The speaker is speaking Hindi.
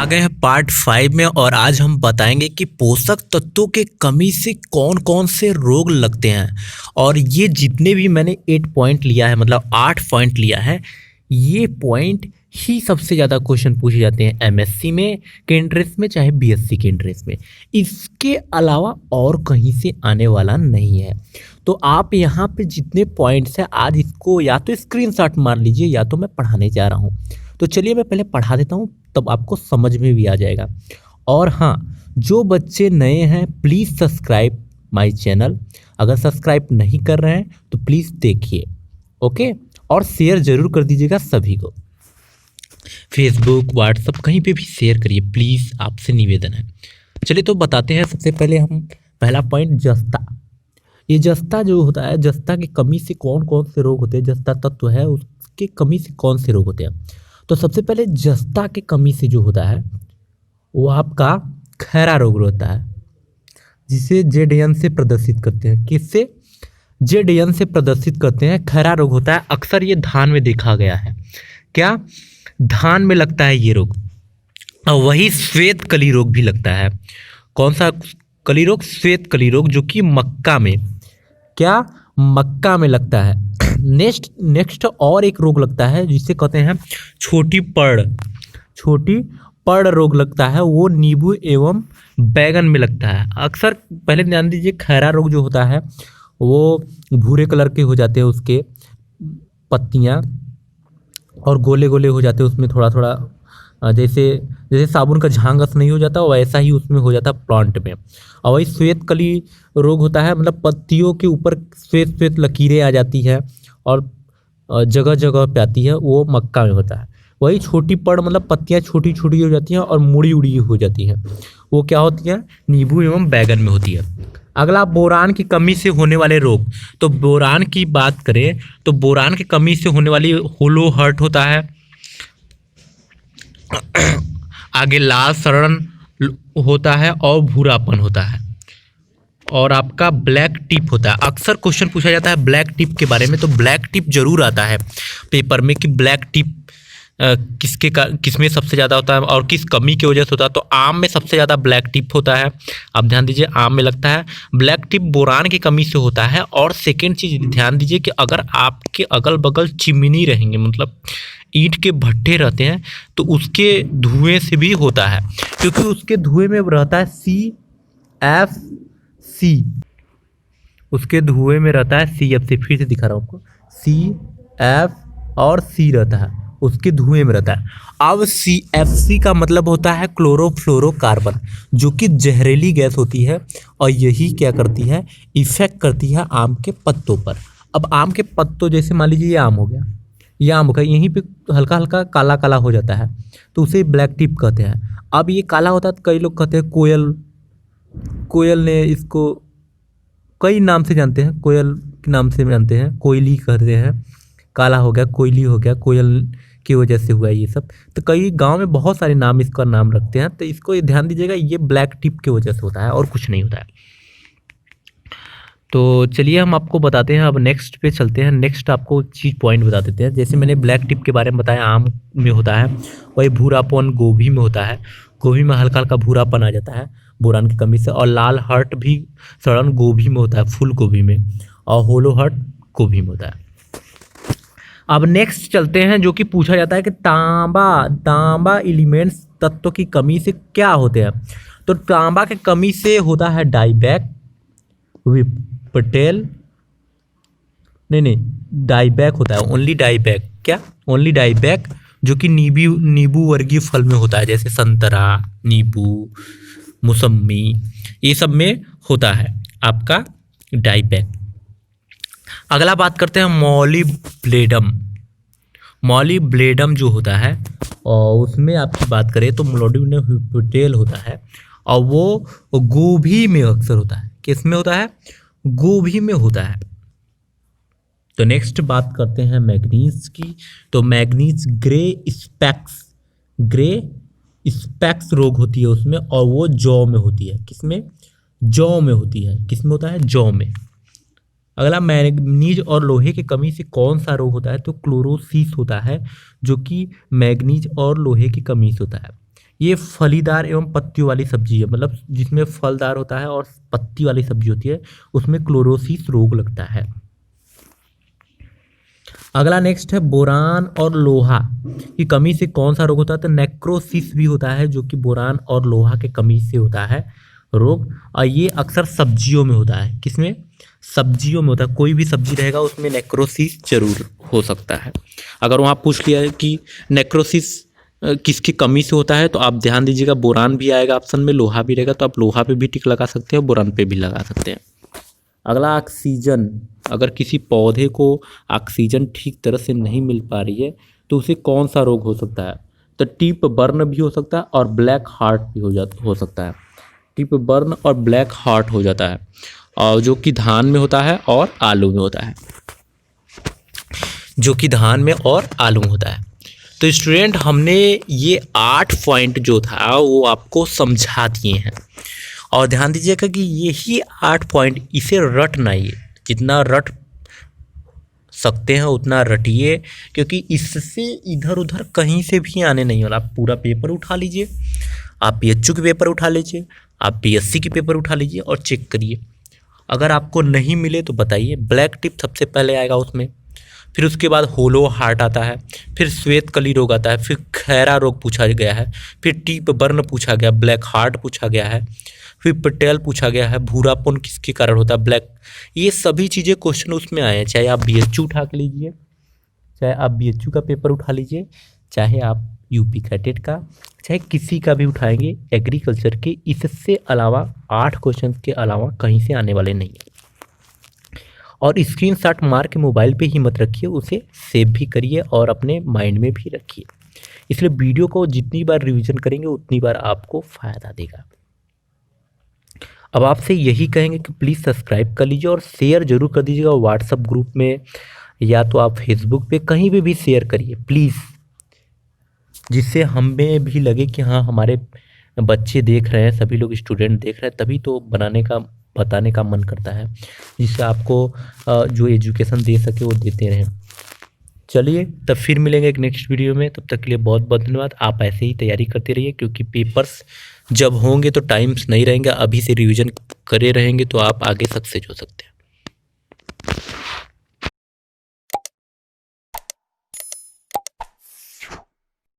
आ गए हैं पार्ट 5 में और आज हम बताएंगे कि पोषक तत्वों के कमी से कौन कौन से रोग लगते हैं। और ये जितने भी मैंने 8 पॉइंट लिया है, मतलब 8 पॉइंट लिया है, ये पॉइंट ही सबसे ज़्यादा क्वेश्चन पूछे जाते हैं एमएससी में के इंटरेस्ट में, चाहे बीएससी के इंटरेस्ट में। इसके अलावा और कहीं से आने वाला नहीं है। तो आप यहाँ पे जितने पॉइंट्स हैं आज इसको या तो स्क्रीनशॉट मार लीजिए या तो मैं पढ़ाने जा रहा हूँ। तो चलिए मैं पहले पढ़ा देता हूँ, तब आपको समझ में भी आ जाएगा। और हाँ, जो बच्चे नए हैं प्लीज़ सब्सक्राइब माय चैनल। अगर सब्सक्राइब नहीं कर रहे हैं तो प्लीज़ देखिए, ओके। और शेयर ज़रूर कर दीजिएगा सभी को, फेसबुक व्हाट्सअप कहीं पे भी शेयर करिए प्लीज़, आपसे निवेदन है। चलिए तो बताते हैं। सबसे पहले हम पहला पॉइंट जस्ता। ये जस्ता जो होता है, जस्ता की कमी से कौन कौन से रोग होते हैं, जस्ता तत्व है उसके कमी से कौन से रोग होते हैं। तो सबसे पहले जस्ता की कमी से जो होता है वो आपका खैरा रोग होता है, जिसे जेडएन से प्रदर्शित करते हैं। किससे? जेडएन से प्रदर्शित करते हैं। खैरा रोग होता है, अक्सर ये धान में देखा गया है। क्या? धान में लगता है ये रोग। और वही श्वेत कली रोग भी लगता है। कौन सा कली रोग? श्वेत कली रोग, जो कि मक्का में, क्या मक्का में लगता है। नेक्स्ट और एक रोग लगता है जिसे कहते हैं छोटी पड़ रोग लगता है। वो नींबू एवं बैगन में लगता है। अक्सर पहले ध्यान दीजिए, खैरा रोग जो होता है वो भूरे कलर के हो जाते हैं, उसके पत्तियां, और गोले गोले हो जाते हैं उसमें, थोड़ा थोड़ा जैसे साबुन का झांगस नहीं हो जाता वैसा ही उसमें हो जाता प्लांट में। और वही श्वेत कली रोग होता है, मतलब पत्तियों के ऊपर श्वेत श्वेत लकीरें आ जाती है और जगह जगह पे आती है, वो मक्का में होता है। वही छोटी पड़, मतलब पत्तियां छोटी छोटी हो जाती हैं और मुड़ी उड़ी हो जाती हैं, वो क्या होती है? नींबू एवं बैगन में होती है। अगला बोरान की कमी से होने वाले रोग। तो बोरान की बात करें तो बोरान की कमी से होने वाली होलो हर्ट होता है। आगे लाल सड़न होता है और भूरापन होता है, और आपका ब्लैक टिप होता है। अक्सर क्वेश्चन पूछा जाता है ब्लैक टिप के बारे में, तो ब्लैक टिप जरूर आता है पेपर में कि ब्लैक टिप किसमें सबसे ज़्यादा होता है और किस कमी की वजह से होता है। तो आम में सबसे ज़्यादा ब्लैक टिप होता है। आप ध्यान दीजिए, आम में लगता है। ब्लैक टिप बोरान की कमी से होता है। और सेकेंड चीज़ ध्यान दीजिए कि अगर आपके अगल बगल चिमनी रहेंगे, मतलब ईंट के भट्ठे रहते हैं, तो उसके धुएं से भी होता है, क्योंकि उसके धुएं में रहता है CFC। उसके धुएं में रहता है CFC। फिर से दिखा रहा हूँ आपको, CF और C रहता है, उसके धुएं में रहता है। अब CFC का मतलब होता है क्लोरोफ्लोरोकार्बन, जो कि जहरीली गैस होती है, और यही क्या करती है? इफेक्ट करती है आम के पत्तों पर। अब आम के पत्तों, जैसे मान लीजिए ये आम हो गया, ये आम हो गया, यहीं पे हल्का हल्का काला काला हो जाता है, तो उसे ब्लैक टिप कहते हैं। अब ये काला होता है तो कई लोग कहते हैं कोयल ने इसको कई नाम से जानते हैं, कोयल के नाम से जानते हैं, कोयली कहते हैं, काला हो गया, कोयली हो गया, कोयल की वजह से हुआ ये सब। तो कई गांव में बहुत सारे नाम इसका नाम रखते हैं, तो इसको ध्यान दीजिएगा, ये ब्लैक टिप की वजह से होता है और कुछ नहीं होता है। तो चलिए हम आपको बताते हैं। अब नेक्स्ट पे चलते हैं। नेक्स्ट आपको चीज़ पॉइंट बता देते हैं। जैसे मैंने ब्लैक टिप के बारे में बताया, आम में होता है। वही भूरापन गोभी में होता है। गोभी में हल्का हल्का भूरापन आ जाता है बोरान की कमी से। और लाल हर्ट भी सड़न गोभी में होता है, फूल गोभी में। और होलो हर्ट गोभी में होता है। अब नेक्स्ट चलते हैं, जो कि पूछा जाता है कि तांबा एलिमेंट्स तत्व की कमी से क्या होते हैं। तो तांबा की कमी से होता है डाइबैक, पटेल नहीं डाइबैक होता है, ओनली डाइबैक। क्या? ओनली डाइबैक, जो कि नींबू वर्गीय फल में होता है, जैसे संतरा, नींबू, मौसम्मी, ये सब में होता है आपका डाइबैक। अगला बात करते हैं मॉलीब्लेडम जो होता है, और उसमें आपकी बात करें तो मोलिब्डेनम होता है, और वो गोभी में अक्सर होता है। किस में होता है? गोभी में होता है। तो नेक्स्ट बात करते हैं मैग्नीज की। तो मैग्नीज ग्रे स्पैक्स रोग होती है उसमें, और वो जौ में होती है। किसमें? जौ में होती है। किसमें होता है? जौ में। अगला मैग्नीज और लोहे की कमी से कौन सा रोग होता है? तो क्लोरोसिस होता है, जो कि मैग्नीज और लोहे की कमी से होता है। ये फलीदार एवं पत्तियों वाली सब्जी है, मतलब जिसमें फलदार होता है और पत्ती वाली सब्जी होती है, उसमें क्लोरोसिस रोग लगता है। अगला नेक्स्ट है बोरान और लोहा की कमी से कौन सा रोग होता है? तो नेक्रोसिस भी होता है, जो कि बोरान और लोहा के कमी से होता है रोग, और ये अक्सर सब्जियों में होता है। किसमें? सब्जियों में होता है। कोई भी सब्जी रहेगा उसमें नेक्रोसिस जरूर हो सकता है। अगर वहाँ पूछ लिया है कि नेक्रोसिस किसकी कमी से होता है, तो आप ध्यान दीजिएगा, बोरान भी आएगा ऑप्शन में, लोहा भी रहेगा, तो आप लोहा पे भी टिक लगा सकते हैं, बोरान पे भी लगा सकते हैं। अगला ऑक्सीजन, अगर किसी पौधे को ऑक्सीजन ठीक तरह से नहीं मिल पा रही है तो उसे कौन सा रोग हो सकता है? तो टिप बर्न भी हो सकता है और ब्लैक हार्ट भी हो सकता है। टिप बर्न और ब्लैक हार्ट हो जाता है, और जो कि धान में होता है और आलू में होता है, जो कि धान में और आलू में होता है। तो स्टूडेंट, हमने ये 8 पॉइंट जो था वो आपको समझा दिए हैं, और ध्यान दीजिएगा कि यही 8 पॉइंट, इसे रटना, ये जितना रट सकते हैं उतना रटिए, क्योंकि इससे इधर उधर कहीं से भी आने नहीं वाला। आप पूरा पेपर उठा लीजिए, आप पीएचयू के पेपर उठा लीजिए, आप पीएससी के पेपर उठा लीजिए और चेक करिए। अगर आपको नहीं मिले तो बताइए। ब्लैक टिप सबसे पहले आएगा उसमें, फिर उसके बाद होलो हार्ट आता है, फिर श्वेत कली रोग आता है, फिर खैरा रोग पूछा गया है, फिर टिप बर्न पूछा गया, ब्लैक हार्ट पूछा गया है, फिर पटेल पूछा गया है, भूरापन किसके कारण होता है, ब्लैक। ये सभी चीज़ें क्वेश्चन उसमें आए हैं। चाहे आप बीएचयू उठा के लीजिए, चाहे आप बीएचयू का पेपर उठा लीजिए, चाहे आप यूपी कैडेट का, चाहे किसी का भी उठाएंगे एग्रीकल्चर के, इससे अलावा 8 क्वेश्चन के अलावा कहीं से आने वाले नहीं है। और स्क्रीनशॉट मार के मोबाइल पे ही मत रखिए, उसे सेव भी करिए और अपने माइंड में भी रखिए। इसलिए वीडियो को जितनी बार रिवीजन करेंगे उतनी बार आपको फ़ायदा देगा। अब आपसे यही कहेंगे कि प्लीज़ सब्सक्राइब कर लीजिए और शेयर जरूर कर दीजिएगा व्हाट्सएप ग्रुप में, या तो आप फेसबुक पे कहीं भी शेयर करिए प्लीज़, जिससे हमें भी लगे कि हाँ, हमारे बच्चे देख रहे हैं, सभी लोग स्टूडेंट देख रहे हैं, तभी तो बताने का मन करता है, जिससे आपको जो एजुकेशन दे सके वो देते रहें। चलिए, तब फिर मिलेंगे एक नेक्स्ट वीडियो में। तब तक के लिए बहुत बहुत धन्यवाद। आप ऐसे ही तैयारी करते रहिए, क्योंकि पेपर्स जब होंगे तो टाइम्स नहीं रहेंगे, अभी से रिवीजन करे रहेंगे तो आप आगे सक्सेस हो सकते हैं।